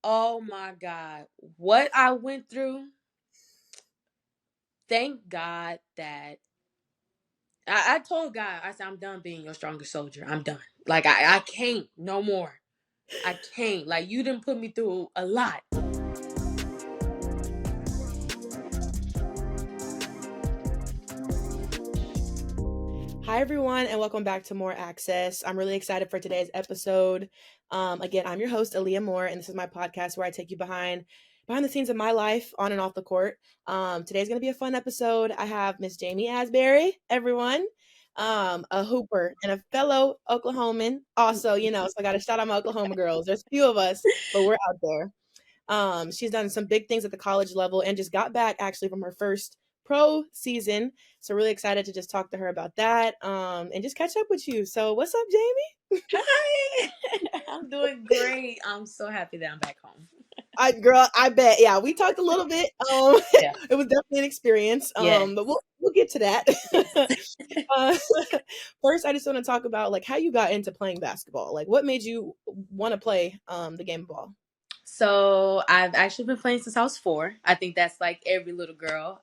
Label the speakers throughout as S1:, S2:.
S1: Oh my God. What I went through, thank God that I told God, I said, I'm done being your strongest soldier. I'm done. Like, I can't no more. I can't. Like, you didn't put me through a lot.
S2: Hi, everyone, and welcome back to More Access. I'm really excited for today's episode. Again, I'm your host, Aaliyah Moore, and this is my podcast where I take you behind the scenes of my life on and off the court. Today's going to be a fun episode. I have Miss Ja'Mee Asberry, everyone, a hooper and a fellow Oklahoman. Also, so I got to shout out my Oklahoma girls. There's a few of us, but we're out there. She's done some big things at the college level and just got back actually from her first pro season. So really excited to just talk to her about that and just catch up with you. So what's up, Ja'Mee?
S1: Hi. I'm doing great. I'm so happy that I'm back home.
S2: I bet. Yeah, we talked a little bit.
S1: Yeah.
S2: It was definitely an experience.
S1: Yeah.
S2: But we'll get to that.
S1: Yes.
S2: uh, First, I just want to talk about like how you got into playing basketball. Like, what made you want to play the game of ball?
S1: So I've actually been playing since I was 4. I think that's like every little girl.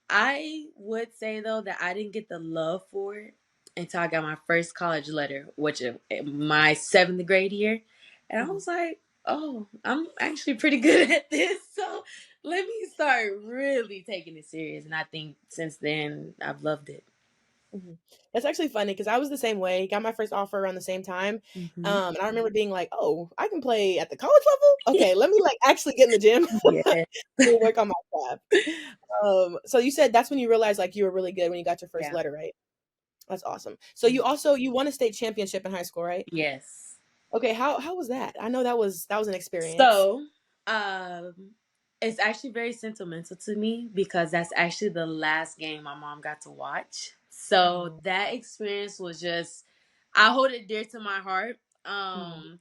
S1: I would say though that I didn't get the love for it until I got my first college letter, which is my 7th grade year, and I was like, "Oh, I'm actually pretty good at this." So let me start really taking it serious, and I think since then I've loved it.
S2: Mm-hmm. That's actually funny because I was the same way. Got my first offer around the same time,
S1: Mm-hmm.
S2: and I remember being like, "Oh, I can play at the college level. Okay, let me like actually get in the gym,
S1: Yeah.
S2: to work on my craft." So you said that's when you realized like you were really good when you got your first
S1: Yeah.
S2: letter, right? That's awesome. So you won a state championship in high school, right?
S1: Yes.
S2: Okay, how was that? I know that was an experience.
S1: So, um, it's actually very sentimental to me because that's actually the last game my mom got to watch. So
S2: Oh.
S1: that experience was just, I hold it dear to my heart.
S2: Mm.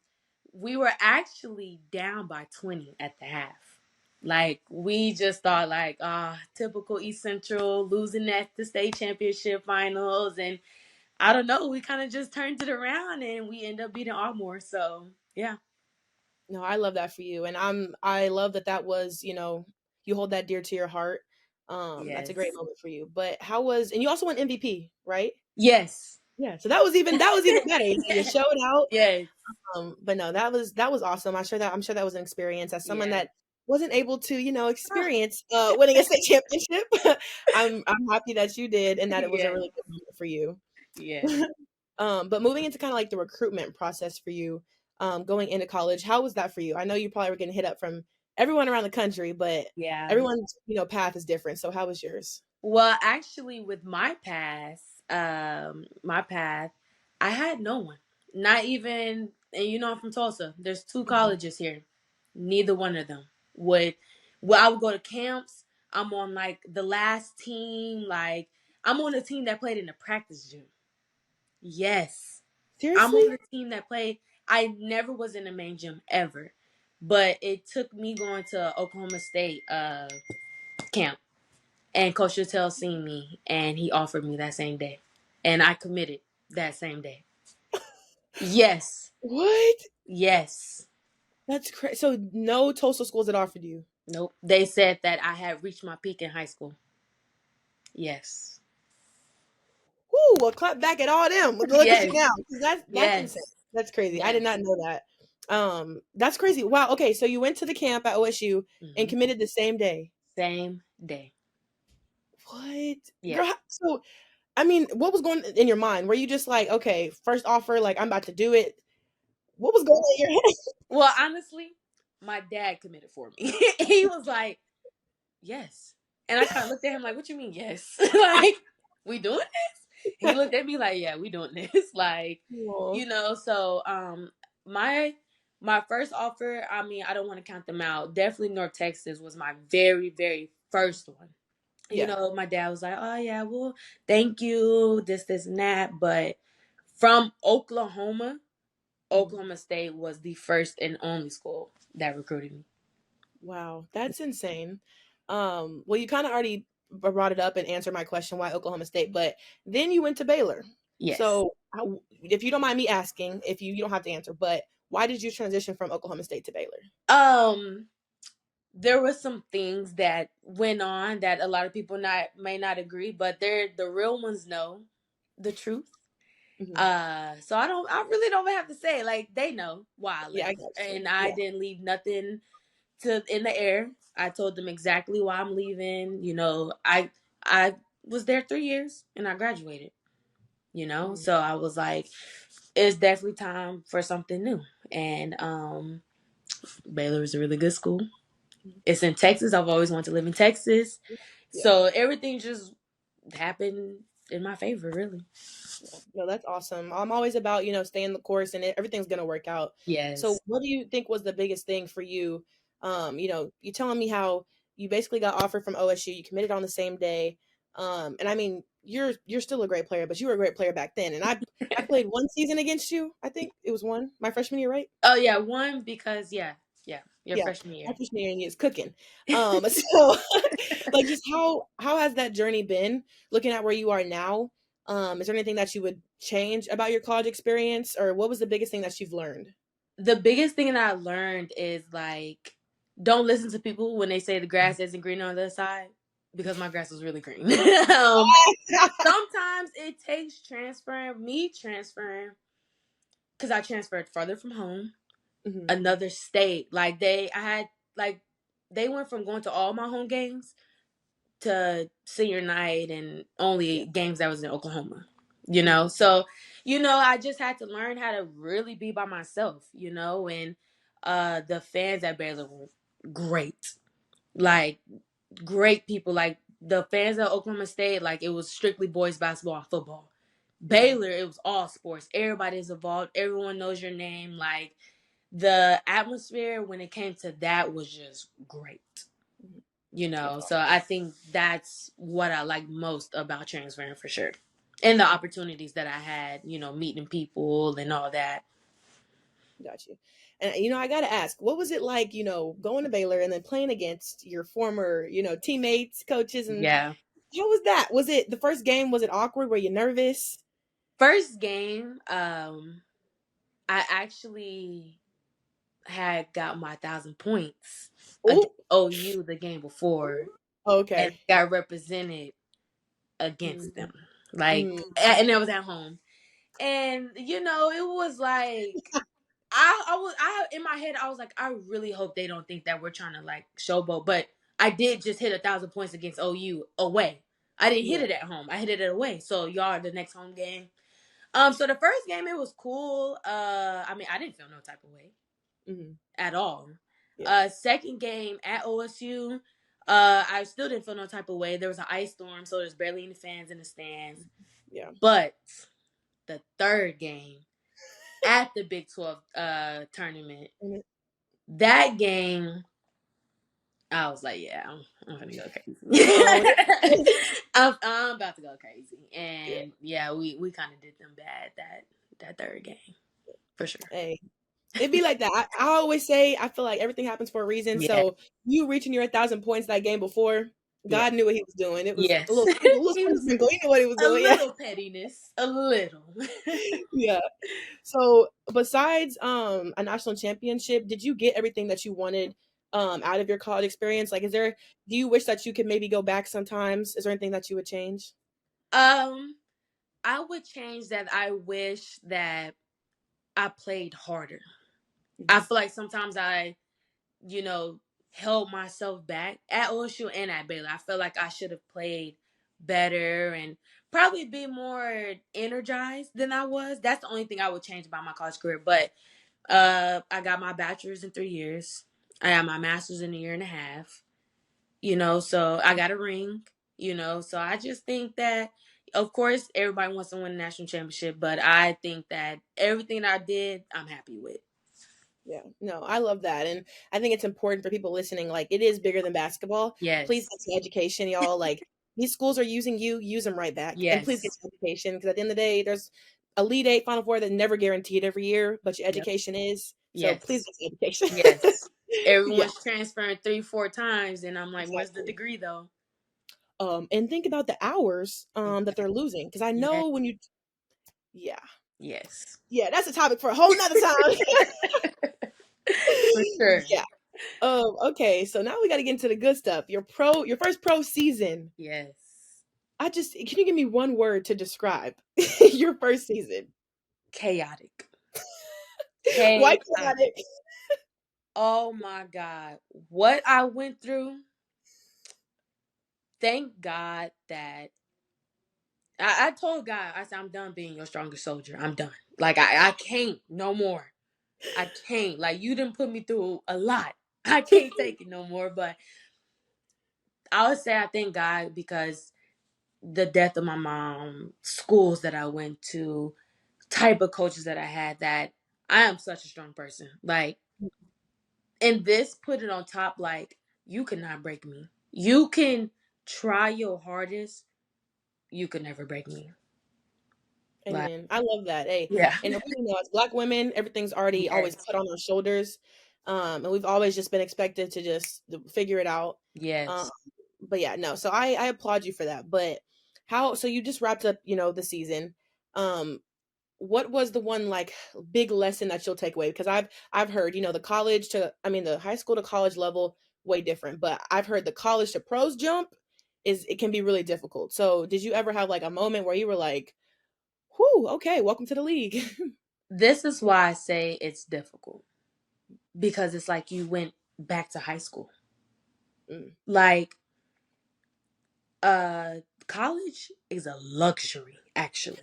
S1: We were actually down by 20 at the half. Like we just thought like, typical East Central losing at the state championship finals, and I don't know, we kind of just turned it around and we end up beating Ardmore. So yeah.
S2: No, I love that for you, and I love that was you hold that dear to your heart. That's a great
S1: Yes.
S2: moment for you. But how was and you also won MVP, right?
S1: Yes.
S2: Yeah, so that was even better. You showed out.
S1: Yes.
S2: But no, that was awesome. I'm sure that was an experience as someone
S1: Yeah.
S2: that wasn't able to,
S1: Ah,
S2: experience winning a state championship. I'm happy that you did and that it was a
S1: yeah.
S2: really good moment for you.
S1: Yeah.
S2: But moving into kind of like the recruitment process for you, going into college, how was that for you? I know you probably were getting hit up from everyone around the country, but
S1: Yeah.
S2: everyone's, path is different. So how was yours?
S1: Well, actually, with my path, I had no one. Not even, and I'm from Tulsa. There's 2
S2: Mhm.
S1: colleges here. Neither one of them would. Well, I would go to camps. I'm on like the last team. Like I'm on a team that played in the practice gym. Yes. I'm
S2: Seriously?
S1: on the team that played. I never was in the main gym ever. But it took me going to Oklahoma State camp. And Coach Littell seen me and he offered me that same day. And I committed that same day. Yes.
S2: What?
S1: Yes.
S2: That's crazy. So no Tulsa schools that offered you.
S1: Nope. They said that I had reached my peak in high school. Yes.
S2: Woo, well, clap back at all them. Look at you
S1: Yes.
S2: now. 'Cause that's insane.
S1: Yes.
S2: That's crazy. I did
S1: Yes.
S2: not know that. That's crazy. Wow. Okay, so you went to the camp at OSU and
S1: Hmm.
S2: committed the same day.
S1: Same day.
S2: What?
S1: Yeah.
S2: Girl, so I mean, what was going in your mind? Were you just like, okay, first offer, like I'm about to do it? What was going on in your head?
S1: Well, honestly, my dad committed for me. He was like, yes. And I kind of looked at him like, what you mean, yes? Like, we doing this? He looked at me like, yeah, we doing this. Like,
S2: Aw.
S1: so my my first offer, I mean, I don't want to count them out. Definitely North Texas was my very, very first one.
S2: Yeah.
S1: My dad was like, oh yeah, well, thank you, this, and that. But from Oklahoma,
S2: Mhm.
S1: Oklahoma State was the first and only school that recruited me.
S2: Wow, that's insane. Well, you kind of already brought it up and answered my question why Oklahoma State, but then you went to Baylor.
S1: Yes.
S2: So, if you don't mind me asking, if you don't have to answer, but Why did you transition from Oklahoma State to Baylor?
S1: Um, there were some things that went on that a lot of people may not agree, but they're the real ones know the truth.
S2: Mm-hmm.
S1: So I really don't have to say, like, they know why I
S2: Yeah, I
S1: left.
S2: got you.
S1: And I
S2: Yeah.
S1: didn't leave nothing to in the air. I told them exactly why I'm leaving. I was there 3 years and I graduated,
S2: Mm-hmm.
S1: so I was like, it's definitely time for something new. And Baylor is a really good school. It's in Texas. I've always wanted to live in Texas.
S2: Yeah.
S1: So everything just happened in my favor, really.
S2: No, that's awesome. I'm always about, staying the course and everything's going to work out. So
S1: Yes.
S2: what do you think was the biggest thing for you? You telling me how you basically got offered from OSU, you committed on the same day. And I mean, you're still a great player, but you were a great player back then. And I played one season against you. I think it was one, my freshman year, right?
S1: Oh yeah, one because your
S2: Yeah.
S1: freshman
S2: My
S1: year.
S2: freshman year and is cooking. So like just how has that journey been looking at where you are now? Is there anything that you would change about your college experience, or what was the biggest thing that you've learned?
S1: The biggest thing that I learned is, like, don't listen to people when they say the grass isn't green on the other side, because my grass was really green. Sometimes it takes transferring, because I transferred further from home,
S2: Mhm.
S1: another state. Like they went from going to all my home games to senior night and
S2: Yeah.
S1: only games that was in Oklahoma.
S2: Mhm.
S1: So I just had to learn how to really be by myself. And the fans at Baylor were great, like great people. Like the fans at Oklahoma State, like it was strictly boys basketball and football.
S2: Mhm.
S1: Baylor, it was all sports. Everybody's involved. Everyone knows your name. Like the atmosphere when it came to that was just great.
S2: Mhm. That's
S1: So
S2: awesome.
S1: I think that's what I like most about transferring, for sure. And the opportunities that I had, meeting people and all that.
S2: Got you. And I got to ask, what was it like, going to Baylor and then playing against your former, teammates, coaches, and
S1: Yeah.
S2: how was that? Was it the first game? Was it awkward? Were you nervous?
S1: First game, I actually had got my 1,000 points against
S2: Oh,
S1: OU the game before, and
S2: okay.
S1: got represented
S2: Mm,
S1: against them. Like,
S2: mm,
S1: and it was at home. And, it was like, I in my head I was like, I really hope they don't think that we're trying to like showboat. But I did just hit 1,000 points against OU away. I didn't hit
S2: yeah.
S1: it at home. I hit it away. So y'all are the next home game. So the first game it was cool. I mean I didn't feel no type of way
S2: Mhm.
S1: at all.
S2: Yeah.
S1: Second game at OSU, I still didn't feel no type of way. There was an ice storm, so there's barely any fans in the stands.
S2: Yeah.
S1: But the third game at the Big 12 tournament,
S2: Mhm.
S1: that game, I was like, yeah, I'm gonna go crazy.
S2: Oh,
S1: I'm about to go crazy,
S2: yeah.
S1: and yeah, we kind of did them bad that third game for sure.
S2: Hey, it'd be like that. I always say I feel like everything happens for a reason.
S1: Yeah,
S2: So you reaching your 1,000 points that game before,
S1: yeah,
S2: God knew what He was doing. It was
S1: yes.
S2: a little
S1: He was
S2: sprinkle. He knew what He was
S1: a
S2: doing. Yeah.
S1: little pettiness, a little.
S2: Yeah. So besides a national championship, did you get everything that you wanted out of your college experience? Like, do you wish that you could maybe go back sometimes? Is there anything that you would change?
S1: um, I would change that. I wish that I played harder. I
S2: Mhm.
S1: feel like sometimes I you know, held myself back at OSU and at Baylor. I felt like I should have played better and probably be more energized than I was. That's the only thing I would change about my college career. But I got my bachelor's in 3 years. I got my master's in a year and a half. So I got a ring. So I just think that, of course, everybody wants to win a national championship, but I think that everything I did, I'm happy with.
S2: Yeah, no, I love that. And I think it's important for people listening. Like, it is bigger than basketball. Please
S1: Yes.
S2: get to education, y'all. Like, these schools are using you, use them right back. And please get
S1: Yes.
S2: to education because at the end of the day, there's Elite Eight, Final Four that never guaranteed every year, but your
S1: Yep.
S2: education is. So please
S1: Yes.
S2: get to education.
S1: Yes.
S2: Yeah,
S1: Everyone's transferring 3-4 times, and I'm like, where's the
S2: exactly.
S1: degree though?
S2: And think about the hours that they're losing because I
S1: Yeah.
S2: know when you, yeah.
S1: Yes.
S2: Yeah, that's a topic for a whole nother time.
S1: For sure.
S2: Yeah. Okay, so now we got to get into the good stuff. Your first pro season.
S1: Yes.
S2: Can you give me one word to describe your first season?
S1: Chaotic.
S2: Why
S1: Chaotic.
S2: chaotic?
S1: Oh my God. What I went through, thank God that I told God, I said, I'm done being your strongest soldier. I'm done. Like, I can't no more. I can't. Like, you didn't put me through a lot. I can't take it no more. But I would say I thank God because the death of my mom, schools that I went to, type of coaches that I had, that I am such a strong person. Like, and this put it on top, like, you cannot break me. You can try your hardest. You could never break me. Like,
S2: Amen. I love that. Hey,
S1: yeah.
S2: and as Black women, everything's already always
S1: Yes.
S2: put on our shoulders, and we've always just been expected to just figure it out. Um,
S1: Yes.
S2: but yeah, no. So I applaud you for that. But how? So you just wrapped up, the season. Um, what was the one like big lesson that you'll take away? Because I've heard, the high school to college level way different, but I've heard the college to pros jump it can be really difficult. So did you ever have like a moment where you were like, whew, okay, welcome to the league?
S1: This is why I say it's difficult, because it's like you went back to high school.
S2: Mm.
S1: Like, uh college is a luxury, actually.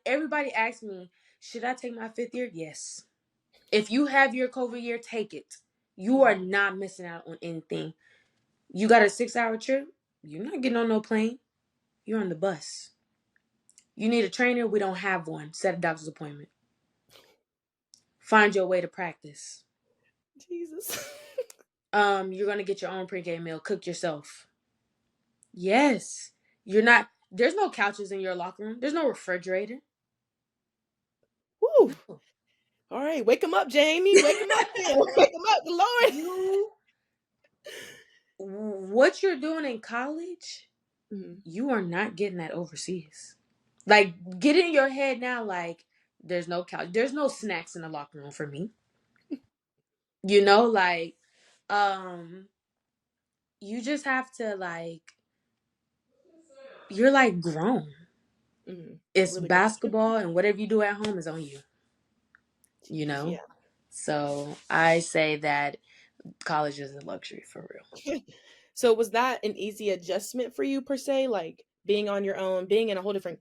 S1: Everybody asks me, should I take my fifth year? Yes. If you have your COVID year, take it. You are
S2: Mm.
S1: not missing out on anything. You got a 6-hour trip, you're not getting on no plane. You're on the bus. You need a trainer, we don't have one. Set a doctor's appointment. Find your way to practice.
S2: Jesus.
S1: You're gonna get your own pregame meal, cook yourself. Yes. You're not There's no couches in your locker room. There's no refrigerator.
S2: Whew.
S1: No.
S2: All right, wake him up, Jamie. Wake him up, then. Wake him up, the Lord.
S1: You What you're doing in college,
S2: Mm.
S1: you are not getting that overseas. Like, get in your head now, like, there's no couch, there's no snacks in the locker room for me. Like, um, you just have to, like, you're like grown.
S2: Mm.
S1: It's
S2: Really good.
S1: basketball, and whatever you do at home is on you. You
S2: Jeez,
S1: know?
S2: yeah.
S1: So I say that college is a luxury for real.
S2: So was that an easy adjustment for you per se? Like being on your own, being in a whole different,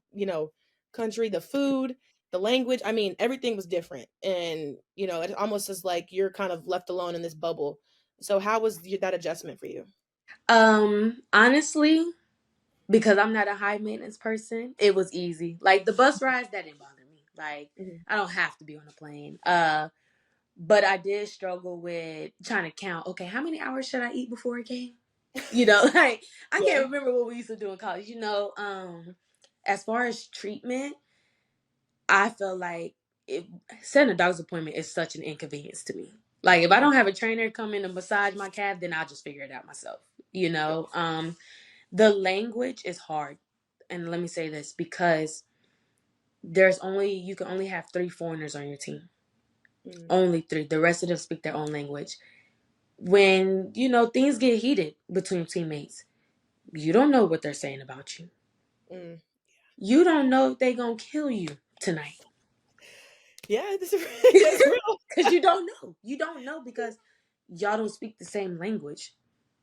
S2: country, the food, the language. I mean, everything was different. And, it almost is like you're kind of left alone in this bubble. So how was that adjustment for you?
S1: Honestly, because I'm not a high maintenance person, it was easy. Like, the bus rides, that didn't bother me. Like,
S2: Mhm.
S1: I don't have to be on a plane. But I did struggle with trying to count. Okay, how many hours should I eat before a game? Like, I can't
S2: Yeah.
S1: remember what we used to do in college. As far as treatment, I feel like setting a doctor's appointment is such an inconvenience to me. Like, if I don't have a trainer come in and massage my calf, then I'll just figure it out myself. The language is hard. And let me say this, because you can only have 3 foreigners on your team.
S2: Mm.
S1: Only 3. The rest of them speak their own language. When, things get heated between teammates, you don't know what they're saying about you.
S2: Mm.
S1: You don't know if they're going to kill you tonight.
S2: Yeah, that's real.
S1: Because you don't know. You don't know, because y'all don't speak the same language.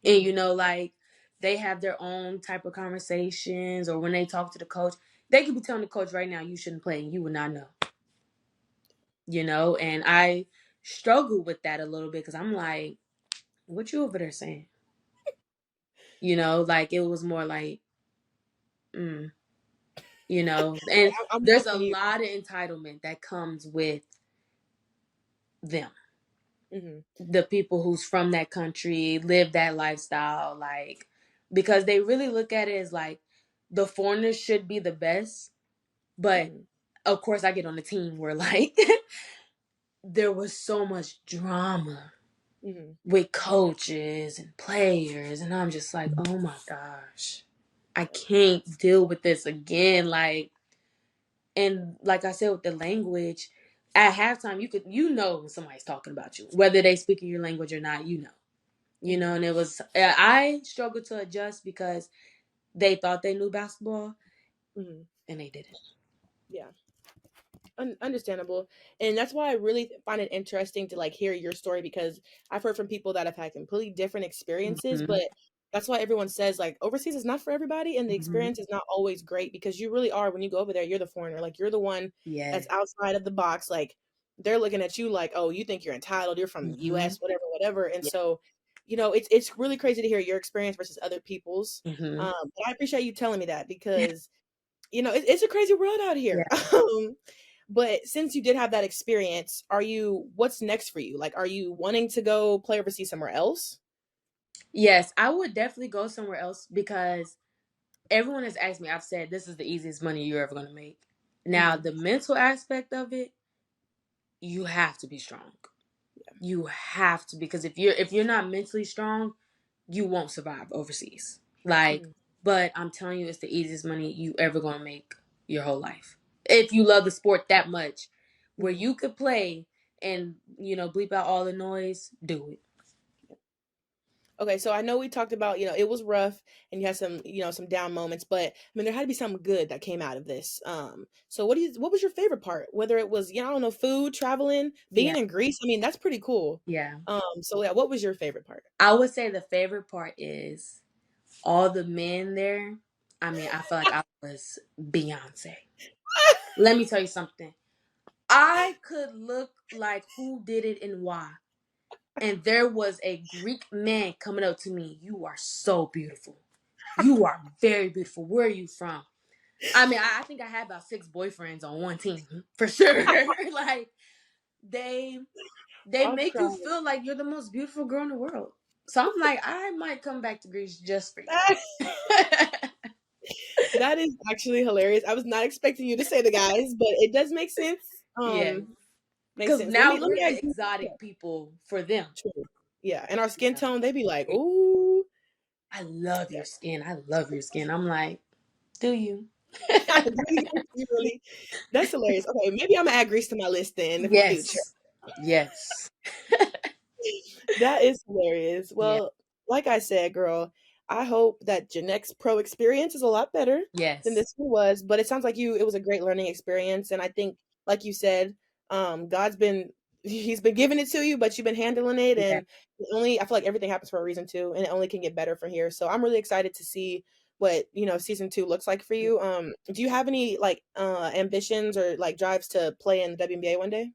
S1: And,
S2: Mm.
S1: like, they have their own type of conversations, or when they talk to the coach, they could be telling the coach right now, you shouldn't play, and you would not know. And I struggle with that a little bit, because I'm like, what you over there saying? Like, it was more like, mm, and
S2: I'm
S1: there's a
S2: watching you.
S1: lot of entitlement that comes with them.
S2: Hmm.
S1: The people who's from that country, live that lifestyle, like, because they really look at it as like the foreigners should be the best. But
S2: Hmm.
S1: of course, I get on the team where, like, there was so much drama
S2: Hmm.
S1: with coaches and players, and I'm just like, oh my gosh, I can't deal with this again. Like, And like I said, with the language, at halftime, when somebody's talking about you, whether they speaking your language or not,
S2: Mm-hmm.
S1: and it was, I struggled to adjust because they thought they knew basketball
S2: Mm-hmm.
S1: and they didn't.
S2: Yeah. Understandable, and that's why I really find it interesting to like hear your story, because I've heard from people that have had completely different experiences,
S1: Hmm.
S2: but that's why everyone says like overseas is not for everybody, and the
S1: Hmm.
S2: experience is not always great, because you really are, when you go over there, you're the foreigner, like you're the one
S1: Yeah.
S2: that's outside of the box, like they're looking at you like, oh, you think you're entitled, you're from
S1: Hmm.
S2: US, whatever, whatever. And
S1: Yeah.
S2: so, it's really crazy to hear your experience versus other people's.
S1: Hmm.
S2: But I appreciate you telling me that, because it's a crazy world out here.
S1: Yeah.
S2: But since you did have that experience, what's next for you? Like, are you wanting to go play overseas somewhere else?
S1: Yes, I would definitely go somewhere else because everyone has asked me. I've said this is the easiest money you're ever going to make. Now,
S2: Mm-hmm.
S1: the mental aspect of it, you have to be strong.
S2: Yeah.
S1: You have to, because if you're not mentally strong, you won't survive overseas. Like,
S2: Mm-hmm.
S1: but I'm telling you, it's the easiest money you ever gonna make your whole life. If you love the sport that much, where
S2: Mm-hmm.
S1: you could play and bleep out all the noise, do it.
S2: Okay, so I know we talked about, it was rough and you had some, some down moments, but I mean, there had to be something good that came out of this. So what was your favorite part? Whether it was, I don't know, food, traveling, being
S1: Yeah,
S2: in Greece, I mean, that's pretty cool.
S1: yeah.
S2: So yeah, what was your favorite part?
S1: I would say the favorite part is all the men there. I mean, I feel like I was Beyonce. Let me tell you something. I could look like who did it and why. And there was a Greek man coming up to me. You are so beautiful. You are very beautiful. Where are you from? I mean, I think I had about 6 boyfriends on one team for sure. Like they they
S2: I'm
S1: make you
S2: crying.
S1: feel like you're the most beautiful girl in the world. So I'm like, I might come back to Greece just for you.
S2: That is actually hilarious. I was not expecting you to say the guys, but it does make sense.
S1: Yeah,
S2: Makes
S1: because
S2: sense. Let me
S1: now
S2: let me
S1: we're
S2: ask
S1: the
S2: you.
S1: exotic people for them.
S2: True. Yeah, and our skin
S1: Yeah.
S2: tone, they be like, "Ooh,
S1: I love
S2: yeah."
S1: your skin. I love your skin. I'm like, do you?
S2: You really, that's hilarious. Okay, maybe I'm gonna add Greece to my list then in the future.
S1: Yes. Yes.
S2: That is hilarious.
S1: Yeah.
S2: Well, like I said, girl, I hope that your next pro experience is a lot better than
S1: Yes.
S2: this one was. But it sounds like it was a great learning experience. And I think, like you said, God's been He's been giving it to you, but you've been handling it.
S1: Yeah.
S2: And I feel like everything happens for a reason too, and it only can get better from here. So I'm really excited to see what, season 2 looks like for you. Do you have any like ambitions or like drives to play in the WNBA one day?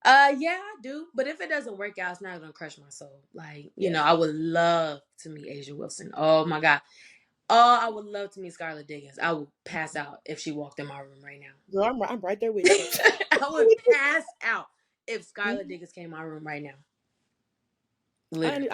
S1: Yeah, I do. But if it doesn't work out, it's not gonna crush my soul. Like,
S2: Yeah.
S1: I would love to meet Asia Wilson. Oh my God. Oh, I would love to meet Scarlett Diggins. I would pass out if she walked in my room right
S2: Girl, I'm right there with
S1: now.
S2: you.
S1: I would pass out if Scarlett Diggins came in my room right now. Literally.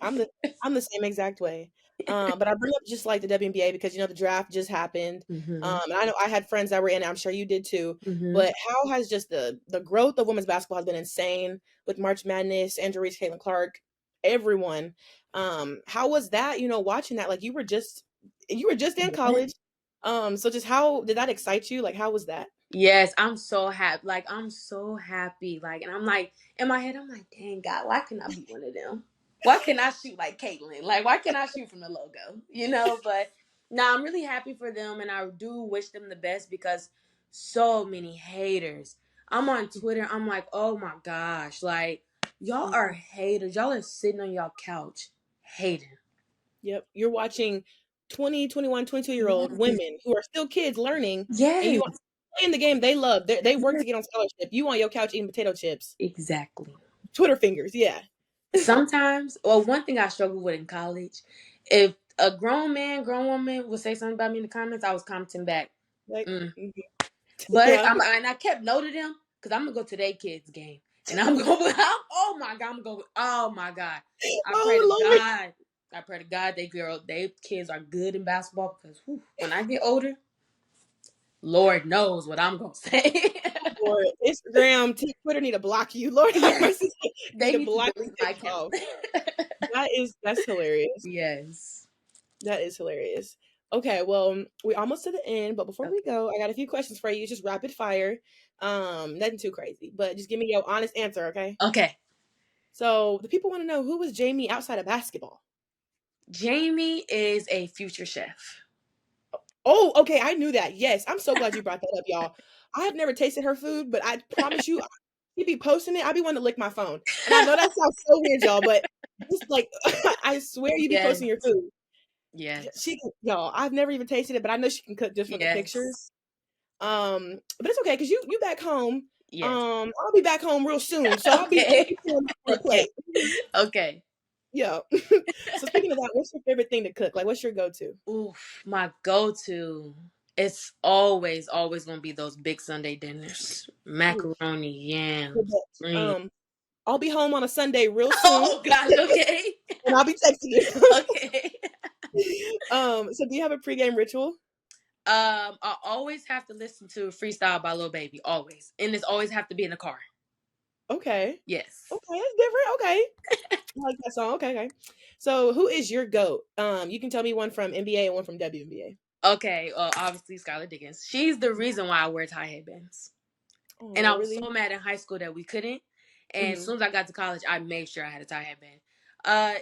S2: I'm the same exact way. But I bring up just like the WNBA because the draft just happened.
S1: Hmm.
S2: And I know I had friends that were in it. I'm sure you did too.
S1: Hmm.
S2: But how has just the growth of women's basketball has been insane with March Madness, Andrew Reese, Caitlin Clark, everyone. How was that? Watching that, like you were just in college. So just how did that excite you? Like how was that?
S1: Yes, I'm so happy. Like, I'm so happy. Like, and I'm like, in my head, I'm like, dang God, why can't I be one of them? Why can't I shoot like Caitlyn? Like, why can't I shoot from the logo? But now I'm really happy for them, and I do wish them the best because so many haters. I'm on Twitter. I'm like, oh my gosh, like y'all are haters. Y'all are sitting on y'all couch hating.
S2: Yep. You're watching 20, 21, 22-year-old
S1: Yes.
S2: women who are still kids learning, and you
S1: Yes.
S2: want playing the game they love. They work
S1: Yes.
S2: to get on scholarship. You on your couch eating potato chips.
S1: Exactly.
S2: Twitter fingers, yeah.
S1: Sometimes, or one thing I struggled with in college, if a grown man, grown woman would say something about me in the comments, I was commenting back.
S2: Like,
S1: Mm.
S2: mhm.
S1: But
S2: Yeah.
S1: and I kept note of them because I'm gonna go to their kids game, and I'm going. Oh my God, I'm going. Oh my God, I pray to
S2: Oh Lord.
S1: God. I pray to God they kids are good in basketball because when I get older, Lord knows what I'm gonna say.
S2: Lord. Instagram, Twitter need to block you. Lord have
S1: Yes,
S2: mercy. Need
S1: they
S2: to
S1: need to
S2: block you,
S1: delete my
S2: take you
S1: account.
S2: off. That's hilarious.
S1: Yes.
S2: That is hilarious. Okay, well, we almost to the end, but before we go, I got a few questions for you. It's just rapid fire. Nothing too crazy, but just give me your honest answer, okay?
S1: Okay.
S2: So the people want to know, who was Ja'Mee outside of basketball?
S1: Ja'Mee is a future chef.
S2: Oh, okay, I knew that. Yes, I'm so glad you brought that up, y'all. I have never tasted her food, but I promise you, she be posting it. I be wanting to lick my phone, and I know that sounds so weird, y'all, but just like I swear, you be
S1: Yes.
S2: posting your food.
S1: Yes.
S2: She, y'all, I've never even tasted it, but I know she can cook just from the pictures.
S1: Yes.
S2: But it's okay because you back home.
S1: Yes.
S2: I'll be back home real soon, so I'll
S1: Okay.
S2: be pulling up for a
S1: Okay.
S2: plate.
S1: Okay.
S2: Yeah. So speaking of that, what's your favorite thing to cook? Like, what's your go-to?
S1: Oof, my go-to. It's always gonna be those big Sunday dinners.
S2: Ooh,
S1: Macaroni,
S2: the
S1: yams,
S2: best.
S1: green.
S2: I'll be home on a Sunday real soon,
S1: Oh gosh, okay.
S2: and I'll be texting you.
S1: Okay.
S2: So do you have a pregame ritual?
S1: I always have to listen to Freestyle by Lil Baby, always. And it's always have to be in the car.
S2: Okay.
S1: Yes.
S2: Okay, that's different. Okay. I like that song. Okay, okay. So who is your GOAT? You can tell me one from NBA and one from WNBA.
S1: Okay, well, obviously Skylar Diggins. She's the reason why I wear tie headbands. And
S2: Oh,
S1: I was
S2: really?
S1: so mad in high school that we couldn't. And as
S2: Hmm.
S1: soon as I got to college, I made sure I had a tie headband.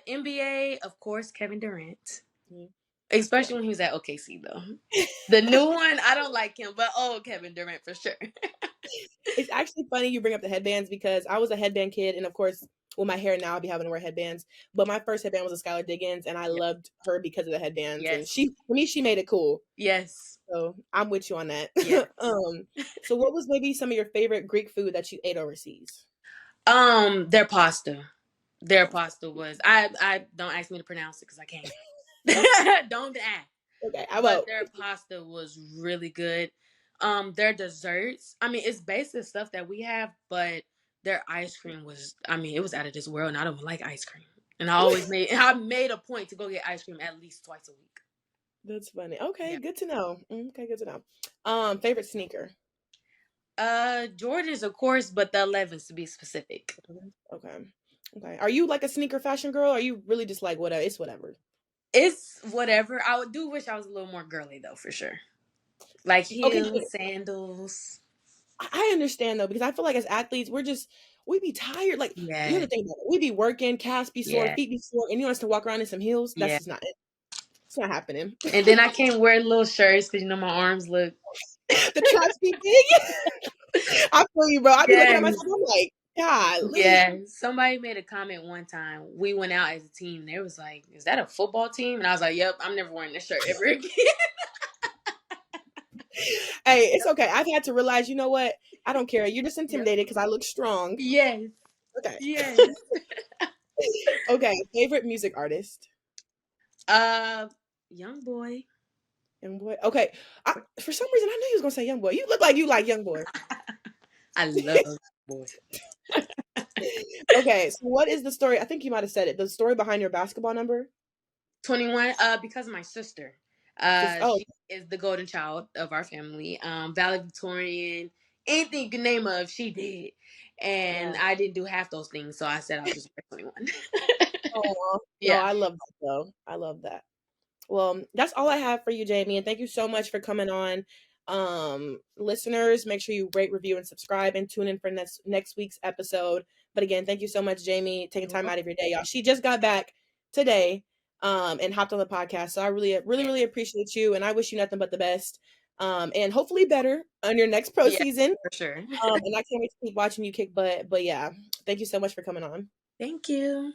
S1: NBA, of course, Kevin Durant.
S2: Yeah.
S1: Especially when he was at OKC though. The new one, I don't like him, but oh, Kevin Durant for sure.
S2: It's actually funny you bring up the headbands because I was a headband kid, and of course, with my hair now, I'll be having to wear headbands. But my first headband was a Skylar Diggins, and I
S1: Yeah.
S2: loved her because of the headbands. And
S1: Yes.
S2: for me, she made it cool.
S1: Yes.
S2: So I'm with you on that.
S1: Yes.
S2: So what was maybe some of your favorite Greek food that you ate overseas?
S1: Their pasta. Their
S2: Pasta.
S1: pasta was I don't ask me to pronounce it because I can't. Don't ask.
S2: Okay, I
S1: But
S2: won't.
S1: their pasta was really good. Their desserts, I mean, it's basic stuff that we have, but their ice cream was, I mean, it was out of this world, and I don't like ice cream. And I made a point to go get ice cream at least twice a week.
S2: That's funny. Okay,
S1: Yeah.
S2: good to know. Okay, good to know. Favorite sneaker.
S1: Jordans, of course, but the 11s to be specific.
S2: Okay. Okay. Are you like a sneaker fashion girl? Or are you really just like whatever? It's whatever.
S1: It's whatever. I would do wish I was a little more girly though, for sure. Like
S2: Okay,
S1: heels, sandals.
S2: I understand though because I feel like as athletes we be tired. Like here's
S1: Yeah,
S2: the thing about it. We be working, calves be sore,
S1: yeah,
S2: feet be sore, and you want us to walk around in some heels? That's
S1: yeah.
S2: just not it. It's not happening.
S1: And then I can't wear little shirts because you know my arms look.
S2: The traps be big. I feel you, bro. I be looking at
S1: Yes.
S2: myself. I'm like, golly.
S1: Yeah, somebody made a comment one time. We went out as a team. They was like, "Is that a football team?" And I was like, "Yep, I'm never wearing this shirt ever again."
S2: Hey, it's okay. I've had to realize, you know what? I don't care. You're just
S1: Yep.
S2: intimidated because I look strong.
S1: Yes.
S2: Okay.
S1: Yes.
S2: Okay. Favorite music artist.
S1: Uh, Young boy.
S2: Young boy. Okay. For some reason, I knew you was gonna say young boy. You look like you like young boy.
S1: I love boy.
S2: Okay. So, what is the story? I think you might have said it. The story behind your basketball number.
S1: 21. Because of my sister.
S2: Just oh,
S1: She is the golden child of our family. Valedictorian. Anything you can name of, she did. And
S2: wow.
S1: I didn't do half those things, so I said I'll just wear 21.
S2: Oh no,
S1: Yeah.
S2: I love that though. I love that. Well, that's all I have for you, Ja'Mee, and thank you so much for coming on. Listeners, make sure you rate, review, and subscribe, and tune in for next week's episode. But again, thank you so much, Ja'Mee, taking time out of your day, y'all. She just got back today, and hopped on the podcast. So I
S1: Yeah.
S2: really appreciate you, and I wish you nothing but the best, and hopefully better on your next pro
S1: Yeah,
S2: season.
S1: for sure.
S2: And I can't wait to keep watching you kick butt. But yeah, thank you so much for coming on.
S1: Thank you.